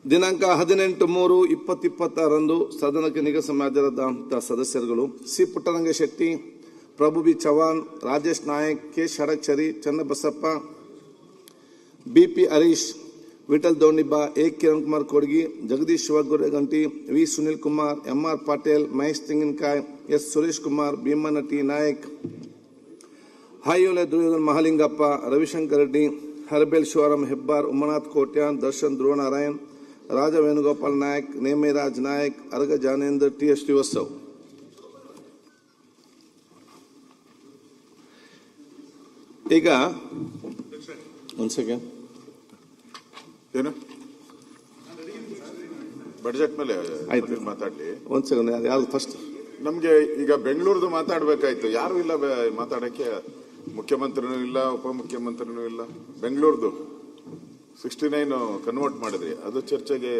ದಿನಾಂಕ 18/3/2026 ಸದನಕ್ಕೆ ನಿಗಮ ಹಾಜರಾದ ಸದಸ್ಯರುಗಳು C. Puttarangashetty, Prabhu B. Chavan, Rajesh Nayak, K. Shadakshari, Channabasappa, B P. Harish, Vittal Doniba, A. Kiran Kumar Kodgi, Jagadish Shivaguregunti, V. Sunil Kumar, M R. Patil, Mahesh Tenginakai, S. Suresh Kumar, Bheemanna T. Nayak, Hayole Duryodhan Mahalingappa, Ravishankar Reddy, Arbail Shivaram Hebbar, Umanath Kotian, Darshan Dhruvanarayan, Raja Venugopal Nayak, Nemiraj Nayak, Araga Jnanendra, T S. Shrivatsav. ಈಗ ಒಂದು ಸೆಕೆಂಡ್, ಏನು ಬಡ್ಜೆಟ್ ಮೇಲೆ ಆಯ್ತು ಮಾತಾಡ್ಲಿ. ಒಂದು ಸೆಕೆಂಡ್, ಯಾವ್ದು ಫಸ್ಟ್? ನಮ್ಗೆ ಈಗ ಬೆಂಗಳೂರ್ದು ಮಾತಾಡ್ಬೇಕಾಯ್ತು, ಯಾರು ಇಲ್ಲ ಮಾತಾಡಕ್ಕೆ. ಮುಖ್ಯಮಂತ್ರಿನೂ ಇಲ್ಲ, ಉಪಮುಖ್ಯಮಂತ್ರಿನೂ ಇಲ್ಲ. ಬೆಂಗಳೂರ್ದು 69 ಕನ್ವರ್ಟ್ ಮಾಡಿದ್ರಿ, ಅದು ಚರ್ಚೆಗೆ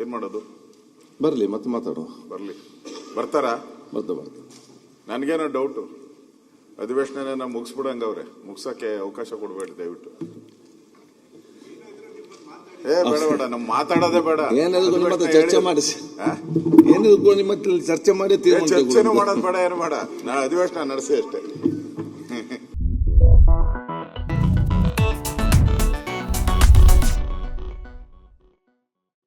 ಏನ್ ಮಾಡೋದು? ಬರ್ಲಿ, ಮತ್ತೆ ಮಾತಾಡುವ. ಬರ್ತಾರಾ? ಬರ್ತಾ ನನ್ಗೇನೋ ಡೌಟು. ಅಧಿವೇಶನ ಮುಗಿಸ್ಬಿಡಂಗವ್ರೆ, ಮುಗ್ಸಕ್ಕೆ ಅವಕಾಶ ಕೊಡ್ಬೇಡ ದಯವಿಟ್ಟು. ಬೇಡ, ನಮ್ ಮಾತಾಡೋದೇ ಬೇಡ. ಏನಾದ್ರು ಚರ್ಚೆ ಮಾಡಿಸಿ, ಏನಿದ್ರು ಮತ್ತೆ ಚರ್ಚೆ ಮಾಡಿ ಚರ್ಚೆನೂ ಮಾಡೋದು ಬೇಡ, ಏನು ಬೇಡ. ನಾ ಅಧಿವೇಶನ ನಡೆಸಿ ಅಷ್ಟೇ.